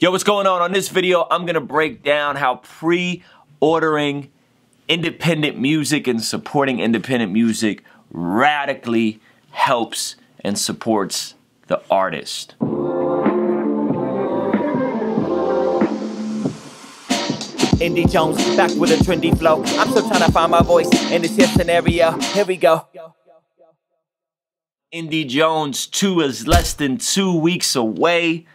Yo, what's going on? On this video, I'm gonna break down how pre-ordering independent music and supporting independent music radically helps and supports the artist. Indie Jones, back with a trendy flow. I'm still trying to find my voice in this here scenario. Here we go. Indie Jones 2 is less than 2 weeks away.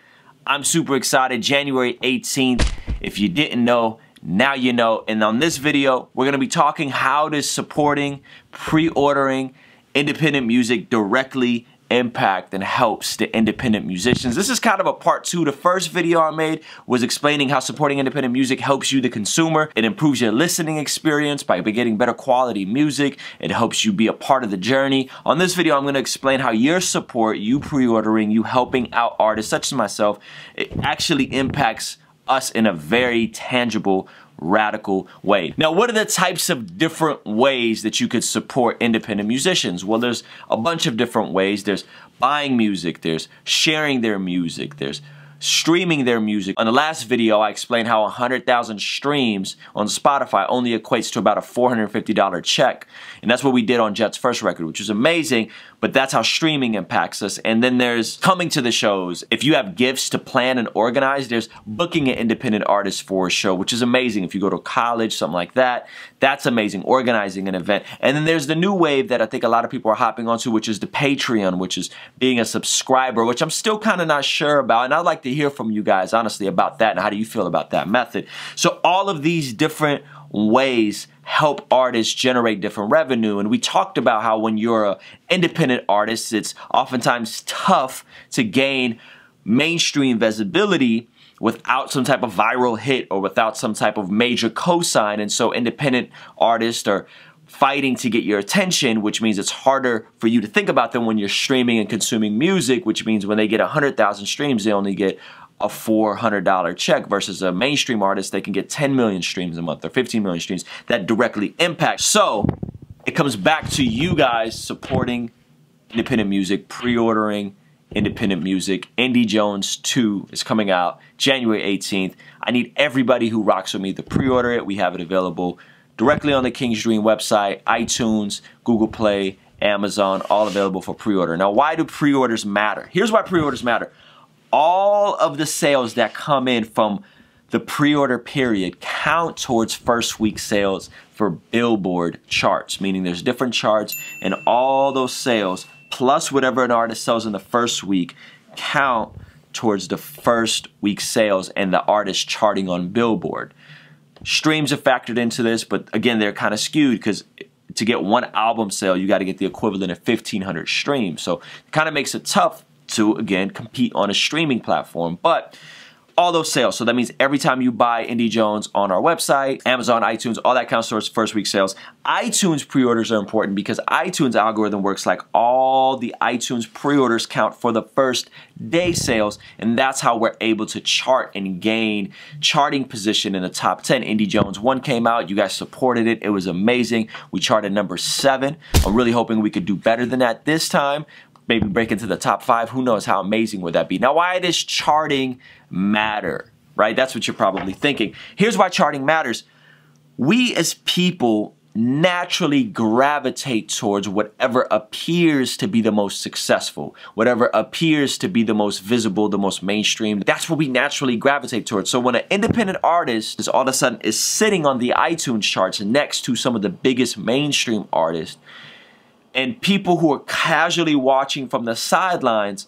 I'm super excited. January 18th. If you didn't know, now you know. And on this video, we're going to be talking how does supporting, pre-ordering independent music directly impact and helps the independent musicians. This is kind of a part 2. The first video I made was explaining how supporting independent music helps you, the consumer. It improves your listening experience by getting better quality music. It helps you be a part of the journey. On this video, I'm going to explain how your support, you pre-ordering, you helping out artists such as myself, it actually impacts us in a very tangible, radical way. Now, what are the types of different ways that you could support independent musicians? Well, there's a bunch of different ways. There's buying music, there's sharing their music, there's streaming their music. On the last video, I explained how 100,000 streams on Spotify only equates to about a $450 check. And that's what we did on Jet's first record, which is amazing, but that's how streaming impacts us. And then there's coming to the shows. If you have gifts to plan and organize, there's booking an independent artist for a show, which is amazing. If you go to college, something like that, that's amazing, organizing an event. And then there's the new wave that I think a lot of people are hopping onto, which is the Patreon, which is being a subscriber, which I'm still kind of not sure about. And I'd like to hear from you guys, honestly, about that and how do you feel about that method. So all of these different ways help artists generate different revenue. And we talked about how when you're an independent artist, it's oftentimes tough to gain mainstream visibility without some type of viral hit or without some type of major cosign. And so independent artists are fighting to get your attention, which means it's harder for you to think about them when you're streaming and consuming music, which means when they get 100,000 streams, they only get a $400 check versus a mainstream artist, they can get 10 million streams a month or 15 million streams. That directly impacts. So it comes back to you guys supporting independent music, pre-ordering independent music. Indie Jones 2 is coming out January 18th. I need everybody who rocks with me to pre-order it. We have it available directly on the King's Dream website, iTunes, Google Play, Amazon, all available for pre-order. Now, why do pre-orders matter? Here's why pre-orders matter. All of the sales that come in from the pre-order period count towards first week sales for Billboard charts, meaning there's different charts and all those sales plus whatever an artist sells in the first week count towards the first week sales and the artist charting on Billboard. Streams are factored into this, but again, they're kind of skewed because to get one album sale, you got to get the equivalent of 1,500 streams. So it kind of makes it tough to, again, compete on a streaming platform. But all those sales, so that means every time you buy Indie Jones on our website, Amazon, iTunes, all that counts towards first week sales. iTunes pre-orders are important because iTunes algorithm works like all the iTunes pre-orders count for the first day sales, and that's how we're able to chart and gain charting position in the top 10. Indie Jones 1 came out, you guys supported it, it was amazing. We charted number 7. I'm really hoping we could do better than that this time. Maybe break into the top 5. Who knows how amazing would that be? Now, why does charting matter, right? That's what you're probably thinking. Here's why charting matters. We as people naturally gravitate towards whatever appears to be the most successful, whatever appears to be the most visible, the most mainstream. That's what we naturally gravitate towards. So when an independent artist is all of a sudden is sitting on the iTunes charts next to some of the biggest mainstream artists, and people who are casually watching from the sidelines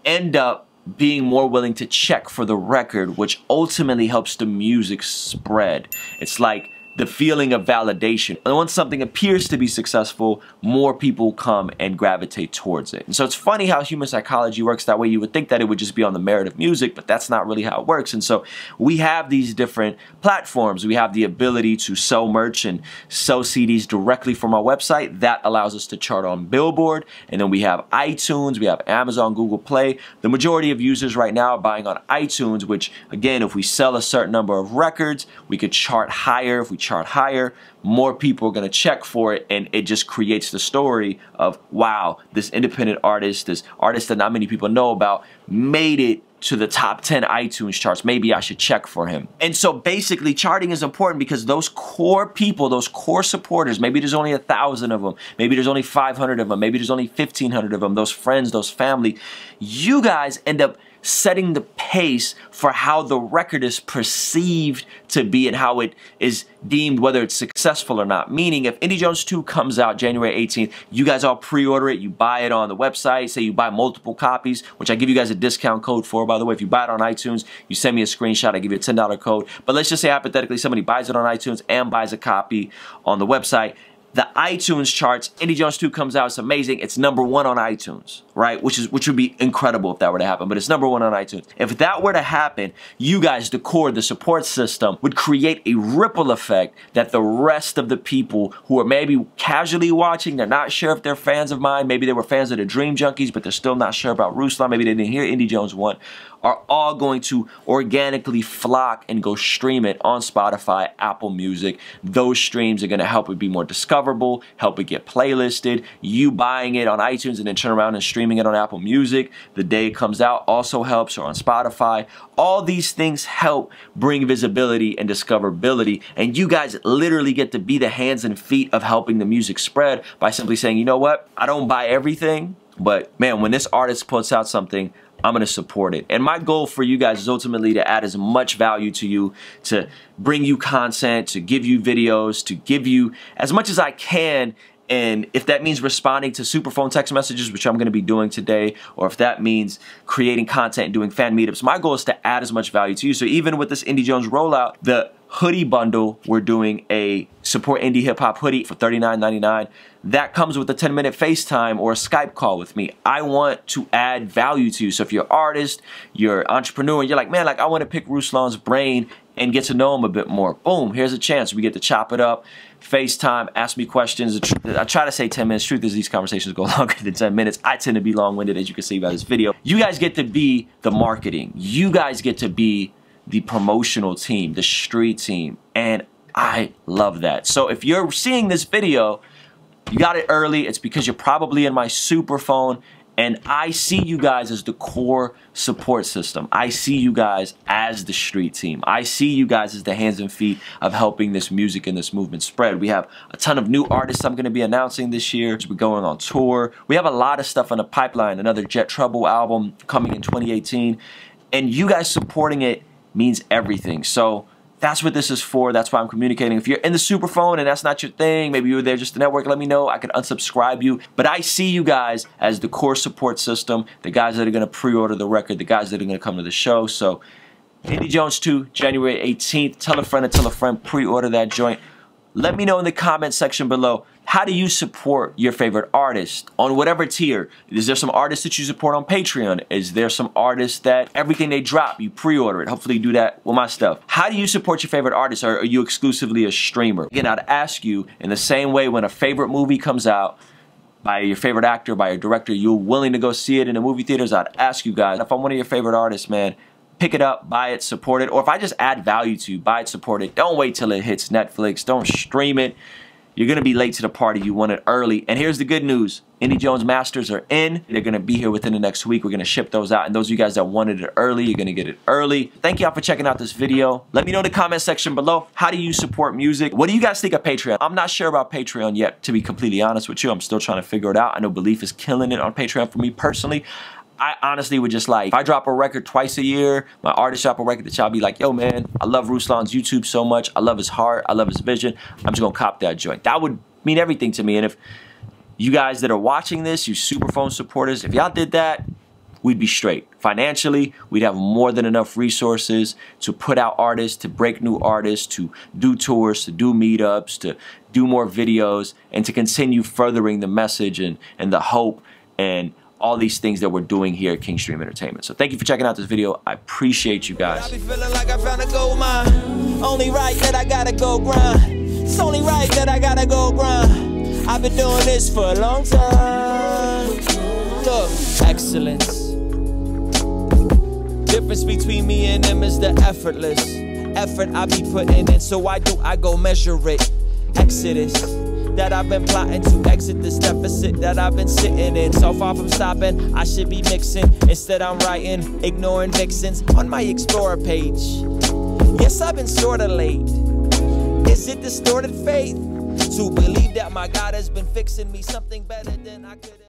end up being more willing to check for the record, which ultimately helps the music spread. It's like the feeling of validation. And once something appears to be successful, more people come and gravitate towards it. And so it's funny how human psychology works that way. You would think that it would just be on the merit of music, but that's not really how it works. And so we have these different platforms. We have the ability to sell merch and sell CDs directly from our website. That allows us to chart on Billboard. And then we have iTunes, we have Amazon, Google Play. The majority of users right now are buying on iTunes, which again, if we sell a certain number of records, we could chart higher. If we chart higher, more people are going to check for it, and it just creates the story of, wow, this independent artist, this artist that not many people know about, made it to the top 10 iTunes charts. Maybe I should check for him. And so basically charting is important because those core people, those core supporters, maybe there's only 1,000 of them, maybe there's only 500 of them, maybe there's only 1,500 of them, those friends, those family, you guys end up setting the pace for how the record is perceived to be and how it is deemed, whether it's successful or not. Meaning if Indy Jones 2 comes out January 18th, you guys all pre-order it, you buy it on the website, say you buy multiple copies, which I give you guys a discount code for, by the way. If you buy it on iTunes, you send me a screenshot, I give you a $10 code. But let's just say hypothetically somebody buys it on iTunes and buys a copy on the website. The iTunes charts, Indy Jones 2 comes out, it's amazing, it's #1 on iTunes, right? Which would be incredible if that were to happen, but it's #1 on iTunes. If that were to happen, you guys, the core, the support system, would create a ripple effect that the rest of the people who are maybe casually watching, they're not sure if they're fans of mine, maybe they were fans of the Dream Junkies, but they're still not sure about Ruslan, maybe they didn't hear Indy Jones 1, are all going to organically flock and go stream it on Spotify, Apple Music. Those streams are going to help it be more discoverable, help it get playlisted. You buying it on iTunes and then turn around and streaming it on Apple Music the day it comes out also helps, or on Spotify. All these things help bring visibility and discoverability, and you guys literally get to be the hands and feet of helping the music spread by simply saying, you know what, I don't buy everything, but man, when this artist puts out something, I'm going to support it. And my goal for you guys is ultimately to add as much value to you, to bring you content, to give you videos, to give you as much as I can. And if that means responding to Superphone text messages, which I'm going to be doing today, or if that means creating content and doing fan meetups, my goal is to add as much value to you. So even with this Indy Jones rollout, the hoodie bundle, we're doing a support indie hip hop hoodie for $39.99. That comes with a 10-minute FaceTime or a Skype call with me. I want to add value to you. So if you're an artist, you're an entrepreneur, and you're like, man, like I want to pick Ruslan's brain and get to know him a bit more. Boom, here's a chance. We get to chop it up, FaceTime, ask me questions. I try to say 10 minutes. Truth is these conversations go longer than 10 minutes. I tend to be long-winded, as you can see by this video. You guys get to be the marketing. You guys get to be the promotional team, the street team, and I love that. So if you're seeing this video, you got it early, it's because you're probably in my Superphone, and I see you guys as the core support system. I see you guys as the street team. I see you guys as the hands and feet of helping this music and this movement spread. We have a ton of new artists I'm going to be announcing this year. We're going on tour. We have a lot of stuff on the pipeline. Another Jet Trouble album coming in 2018. And you guys supporting it means everything. So that's what this is for. That's why I'm communicating. If you're in the Superphone and that's not your thing, maybe you were there just to network, let me know. I can unsubscribe you. But I see you guys as the core support system, the guys that are going to pre-order the record, the guys that are going to come to the show. So Indy Jones 2, January 18th. Tell a friend, pre-order that joint. Let me know in the comment section below, how do you support your favorite artist on whatever tier? Is there some artists that you support on Patreon? Is there some artists that everything they drop, you pre-order it? Hopefully you do that with my stuff. How do you support your favorite artist, or are you exclusively a streamer? Again, I'd ask you, in the same way when a favorite movie comes out by your favorite actor, by your director, you're willing to go see it in the movie theaters, I'd ask you guys, if I'm one of your favorite artists, man, pick it up, buy it, support it. Or if I just add value to you, buy it, support it. Don't wait till it hits Netflix. Don't stream it. You're going to be late to the party. You want it early. And here's the good news. Indy Jones Masters are in. They're going to be here within the next week. We're going to ship those out. And those of you guys that wanted it early, you're going to get it early. Thank y'all for checking out this video. Let me know in the comment section below, how do you support music? What do you guys think of Patreon? I'm not sure about Patreon yet, to be completely honest with you. I'm still trying to figure it out. I know Belief is killing it on Patreon for me personally. I honestly would just like, if I drop a record twice a year, my artist drop a record, that y'all be like, yo man, I love Ruslan's YouTube so much. I love his heart. I love his vision. I'm just going to cop that joint. That would mean everything to me. And if you guys that are watching this, you Superphone supporters, if y'all did that, we'd be straight. Financially, we'd have more than enough resources to put out artists, to break new artists, to do tours, to do meetups, to do more videos, and to continue furthering the message and the hope and all these things that we're doing here at King Stream Entertainment. So thank you for checking out this video. I appreciate you guys. I be feeling like I found a gold mine. Only right that I gotta go grind. It's only right that I gotta go grind. I've been doing this for a long time. Look, excellence. Difference between me and them is the effortless effort I be putting in. So why do I go measure it? Exodus that I've been plotting to exit this deficit that I've been sitting in. So far from stopping, I should be mixing. Instead I'm writing, ignoring vixens on my Explorer page. Yes, I've been sorta late. Is it distorted faith to believe that my God has been fixing me something better than I could?